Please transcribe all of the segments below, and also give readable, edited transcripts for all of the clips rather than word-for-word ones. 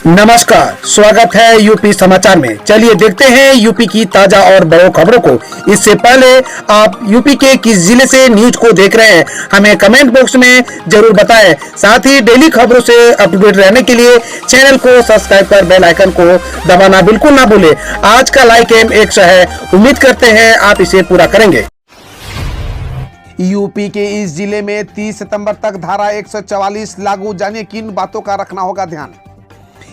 नमस्कार, स्वागत है यूपी समाचार में। चलिए देखते हैं यूपी की ताजा और बड़ों खबरों को। इससे पहले आप यूपी के किस जिले से न्यूज को देख रहे हैं, हमें कमेंट बॉक्स में जरूर बताएं। साथ ही डेली खबरों से अप टू डेट रहने के लिए चैनल को सब्सक्राइब कर बेल आइकन को दबाना बिल्कुल ना भूले। आज का लाइक एम 100 है, उम्मीद करते हैं आप इसे पूरा करेंगे। यूपी के इस जिले में 30 सितंबर तक धारा 144 लागू, जानिए किन बातों का रखना होगा ध्यान।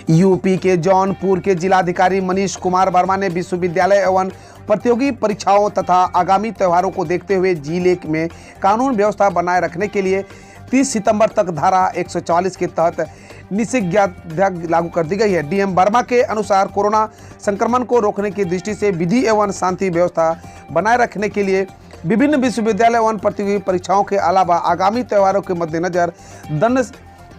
यूपी के जौनपुर के जिलाधिकारी मनीष कुमार वर्मा ने विश्वविद्यालय एवं प्रतियोगी परीक्षाओं तथा आगामी त्योहारों को देखते हुए जिले में कानून व्यवस्था बनाए रखने के लिए 30 सितंबर तक धारा 144 के तहत निषेधाज्ञा लागू कर दी गई है। डीएम वर्मा के अनुसार कोरोना संक्रमण को रोकने की दृष्टि से विधि एवं शांति व्यवस्था बनाए रखने के लिए विभिन्न विश्वविद्यालय एवं प्रतियोगी परीक्षाओं के अलावा आगामी त्योहारों के मद्देनजर दंड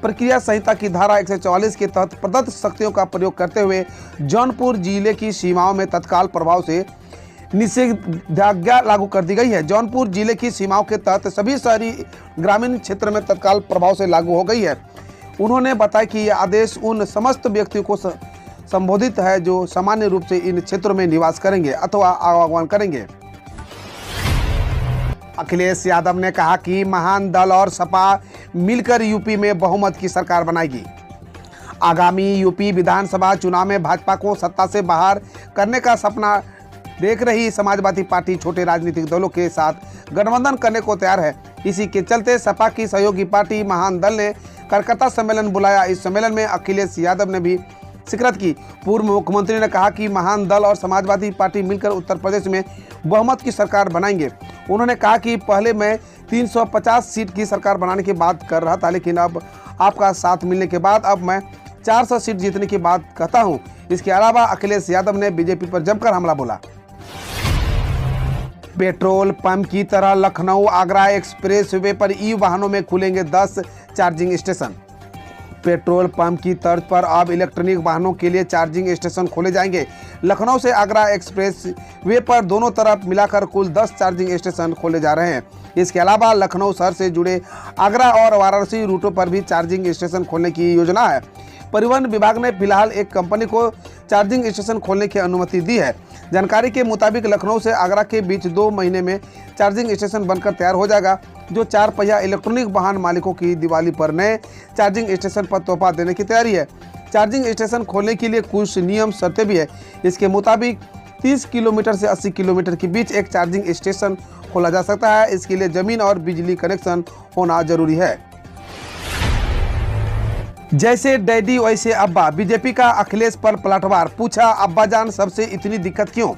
प्रक्रिया संहिता की धारा 144 के तहत प्रदत्त शक्तियों का प्रयोग करते हुए जौनपुर जिले की सीमाओं में तत्काल प्रभाव से निषेधाज्ञा लागू कर दी गई है। जौनपुर जिले की सीमाओं के तहत सभी शहरी ग्रामीण क्षेत्र में तत्काल प्रभाव से लागू हो गई है। उन्होंने बताया कि यह आदेश उन समस्त व्यक्तियों को संबोधित है जो सामान्य रूप से इन क्षेत्रों में निवास करेंगे अथवा आवागमन करेंगे। अखिलेश यादव ने कहा कि महान दल और सपा मिलकर यूपी में बहुमत की सरकार बनाएगी। आगामी यूपी विधानसभा चुनाव में भाजपा को सत्ता से बाहर करने का सपना देख रही समाजवादी पार्टी छोटे राजनीतिक दलों के साथ गठबंधन करने को तैयार है। इसी के चलते सपा की सहयोगी पार्टी महान दल ने कोलकाता सम्मेलन बुलाया। इस सम्मेलन में अखिलेश यादव ने भी शिरकत की। पूर्व मुख्यमंत्री ने कहा कि महान दल और समाजवादी पार्टी मिलकर उत्तर प्रदेश में बहुमत की सरकार बनाएंगे। उन्होंने कहा कि पहले मैं 350 सीट की सरकार बनाने की बात कर रहा था, लेकिन अब आपका साथ मिलने के बाद अब मैं 400 सीट जीतने की बात कहता हूं। इसके अलावा अखिलेश यादव ने बीजेपी पर जमकर हमला बोला। पेट्रोल पंप की तरह लखनऊ आगरा एक्सप्रेस वे पर ई वाहनों में खुलेंगे 10 चार्जिंग स्टेशन। पेट्रोल पंप की तर्ज पर अब इलेक्ट्रॉनिक वाहनों के लिए चार्जिंग स्टेशन खोले जाएंगे। लखनऊ से आगरा एक्सप्रेस वे पर दोनों तरफ मिलाकर कुल 10 चार्जिंग स्टेशन खोले जा रहे हैं। इसके अलावा लखनऊ शहर से जुड़े आगरा और वाराणसी रूटों पर भी चार्जिंग स्टेशन खोलने की योजना है। परिवहन विभाग ने फिलहाल एक कंपनी को चार्जिंग स्टेशन खोलने की अनुमति दी है। जानकारी के मुताबिक लखनऊ से आगरा के बीच 2 महीने में चार्जिंग स्टेशन बनकर तैयार हो जाएगा, जो 4 पहिया इलेक्ट्रॉनिक वाहन मालिकों की दिवाली पर नए चार्जिंग स्टेशन पर तोहफा देने की तैयारी है। चार्जिंग स्टेशन खोलने के लिए कुछ नियम शर्तें भी है। इसके मुताबिक 30 किलोमीटर से 80 किलोमीटर के बीच एक चार्जिंग स्टेशन खोला जा सकता है। इसके लिए जमीन और बिजली कनेक्शन होना जरूरी है। जैसे डैडी वैसे अब्बा, बीजेपी का अखिलेश पर पलटवार। पूछा, अब्बाजान सबसे इतनी दिक्कत क्यों?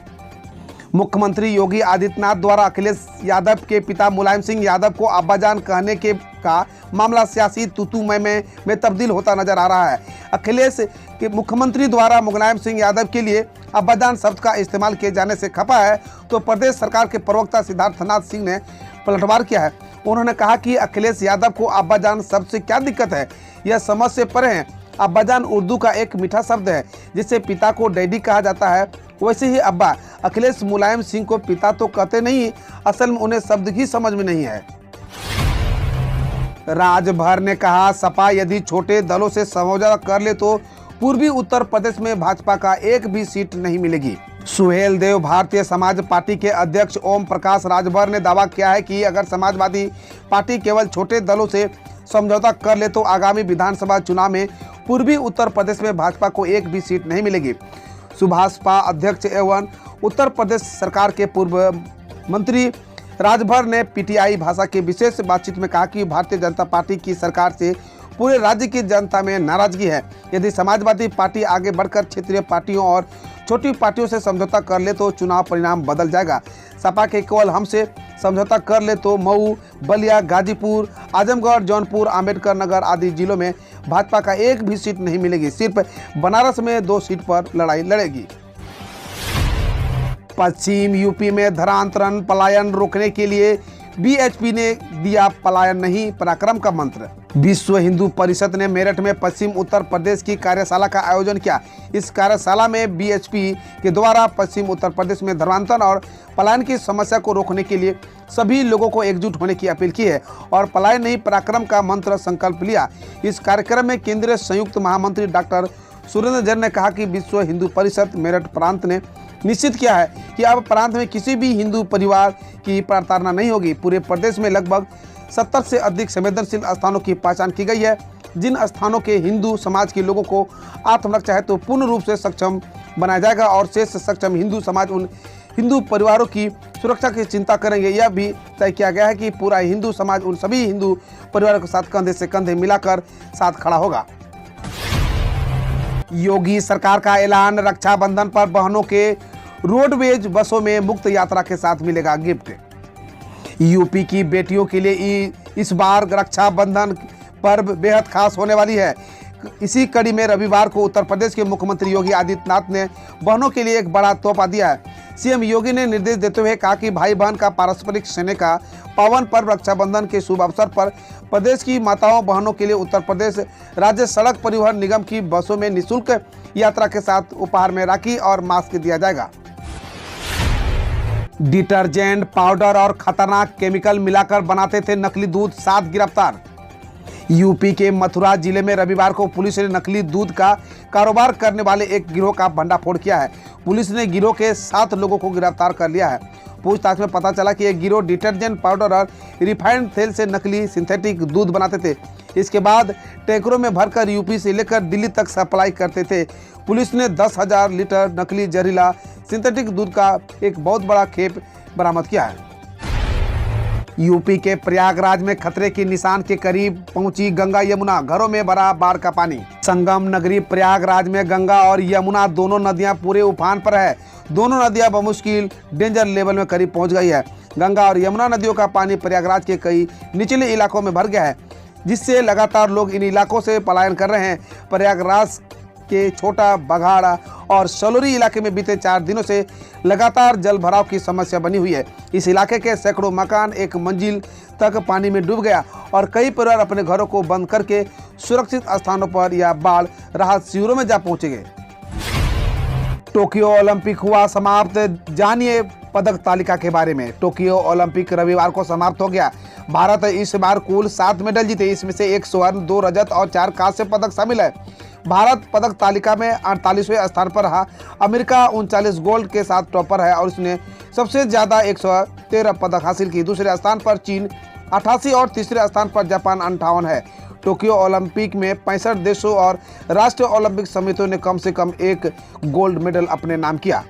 मुख्यमंत्री योगी आदित्यनाथ द्वारा अखिलेश यादव के पिता मुलायम सिंह यादव को अब्बाजान कहने के का मामला सियासी तूतू में तब्दील होता नजर आ रहा है। अखिलेश के मुख्यमंत्री द्वारा मुलायम सिंह यादव के लिए अब्बाजान शब्द का इस्तेमाल किए जाने से खपा है तो प्रदेश सरकार के प्रवक्ता सिद्धार्थनाथ सिंह ने पलटवार किया है। उन्होंने कहा कि अखिलेश यादव को अब्बाजान शब्द से क्या दिक्कत है, यह समझ से परे है। अब्बाजान उर्दू का एक मीठा शब्द है जिससे पिता को डैडी कहा जाता है, वैसे ही अब्बा। अखिलेश मुलायम सिंह को पिता तो कहते नहीं, असल में उन्हें शब्द ही समझ में नहीं है। राजभर ने कहा, सपा यदि छोटे दलों से समझौता कर ले तो पूर्वी उत्तर प्रदेश में भाजपा का एक भी सीट नहीं मिलेगी। सुहेल देव भारतीय समाज पार्टी के अध्यक्ष ओम प्रकाश राजभर ने दावा किया है कि अगर समाजवादी पार्टी केवल छोटे दलों से समझौता कर ले तो आगामी विधानसभा चुनाव में पूर्वी उत्तर प्रदेश में भाजपा को एक भी सीट नहीं मिलेगी। सुभाषपा अध्यक्ष एवं उत्तर प्रदेश सरकार के पूर्व मंत्री राजभर ने पीटीआई भाषा के विशेष बातचीत में कहा कि भारतीय जनता पार्टी की सरकार से पूरे राज्य की जनता में नाराजगी है। यदि समाजवादी पार्टी आगे बढ़कर क्षेत्रीय पार्टियों और छोटी पार्टियों से समझौता कर ले तो चुनाव परिणाम बदल जाएगा। सपा के केवल हमसे समझौता कर ले तो मऊ, बलिया, गाजीपुर, आजमगढ़, जौनपुर, अंबेडकर नगर आदि जिलों में भाजपा का एक भी सीट नहीं मिलेगी। सिर्फ बनारस में 2 सीट पर लड़ाई लड़ेगी। पश्चिम यूपी में धर्मांतरण पलायन रोकने के लिए बीएचपी ने दिया पलायन नहीं पराक्रम का मंत्र। विश्व हिंदू परिषद ने मेरठ में पश्चिम उत्तर प्रदेश की कार्यशाला का आयोजन किया। इस कार्यशाला में बीएचपी के द्वारा पश्चिम उत्तर प्रदेश में धर्मांतरण और पलायन की समस्या को रोकने के लिए सभी लोगों को एकजुट होने की अपील की है और पलायन नहीं पराक्रम का मंत्र संकल्प लिया। इस कार्यक्रम में केंद्रीय संयुक्त महामंत्री डॉक्टर सुरेंद्र जैन ने कहा कि विश्व हिंदू परिषद मेरठ प्रांत ने निश्चित किया है कि अब प्रांत में किसी भी हिंदू परिवार की प्रताड़ना नहीं होगी। पूरे प्रदेश में लगभग 70 से अधिक संवेदनशील स्थानों की पहचान की गई है, जिन स्थानों के हिंदू समाज के लोगों को आत्मरक्षा हेतु पूर्ण रूप से सक्षम बनाया जाएगा और शेष सक्षम हिंदू समाज उन हिंदू परिवारों की सुरक्षा की चिंता करेंगे। यह भी तय किया गया है कि पूरा हिंदू समाज उन सभी हिंदू परिवारों के साथ कंधे से कंधे मिलाकर साथ खड़ा होगा। योगी सरकार का ऐलान, रक्षाबंधन पर बहनों के रोडवेज बसों में मुफ्त यात्रा के साथ मिलेगा गिफ्ट। यूपी की बेटियों के लिए इस बार रक्षाबंधन पर्व बेहद खास होने वाली है। इसी कड़ी में रविवार को उत्तर प्रदेश के मुख्यमंत्री योगी आदित्यनाथ ने बहनों के लिए एक बड़ा तोहफा दिया है। सीएम योगी ने निर्देश देते हुए कहा कि भाई बहन का पारस्परिक स्नेह का पावन पर्व रक्षाबंधन के शुभ अवसर पर प्रदेश की माताओं बहनों के लिए उत्तर प्रदेश राज्य सड़क परिवहन निगम की बसों में निःशुल्क यात्रा के साथ उपहार में राखी और मास्क दिया जाएगा। डिटर्जेंट पाउडर और खतरनाक केमिकल मिलाकर बनाते थे नकली दूध, 7 गिरफ्तार। यूपी के मथुरा जिले में रविवार को पुलिस ने नकली दूध का कारोबार करने वाले एक गिरोह का भंडाफोड़ किया है। पुलिस ने गिरोह के 7 लोगों को गिरफ्तार कर लिया है। पूछताछ में पता चला कि यह गिरोह डिटर्जेंट पाउडर और रिफाइंड तेल से नकली सिंथेटिक दूध बनाते थे। इसके बाद टैंकरों में भरकर यूपी से लेकर दिल्ली तक सप्लाई करते थे। पुलिस ने 10,000 लीटर नकली जहरीला सिंथेटिक दूध का एक बहुत बड़ा खेप बरामद किया है। यूपी के प्रयागराज में खतरे के निशान के करीब पहुंची गंगा यमुना, घरों में भरा बाढ़ का पानी। संगम नगरी प्रयागराज में गंगा और यमुना दोनों नदियां पूरे उफान पर है। दोनों नदियां बमुश्किल डेंजर लेवल में करीब पहुंच गई है। गंगा और यमुना नदियों का पानी प्रयागराज के कई निचले इलाकों में भर गया है, जिससे लगातार लोग इन इलाकों से पलायन कर रहे हैं। प्रयागराज के छोटा बघाड़ा और सलोरी इलाके में बीते 4 दिनों से लगातार जल भराव की समस्या बनी हुई है। इस इलाके के सैकड़ों मकान एक मंजिल तक पानी में डूब गया और कई परिवार अपने घरों को बंद करके सुरक्षित स्थानों पर या बाढ़ राहत शिविरों में जा पहुंचे गए। टोक्यो ओलंपिक हुआ समाप्त, जानिए पदक तालिका के बारे में। टोक्यो ओलंपिक रविवार को समाप्त हो गया। भारत इस बार कुल 7 मेडल जीते, इसमें से 1 स्वर्ण, 2 रजत और 4 कांस्य पदक शामिल है। भारत पदक तालिका में 48वें स्थान पर रहा। अमेरिका 39 गोल्ड के साथ टॉपर है और उसने सबसे ज्यादा 113 पदक हासिल की। दूसरे स्थान पर चीन 88 और तीसरे स्थान पर जापान 58 है। टोक्यो ओलंपिक में 65 देशों और राष्ट्रीय ओलंपिक समितियों ने कम से कम 1 गोल्ड मेडल अपने नाम किया।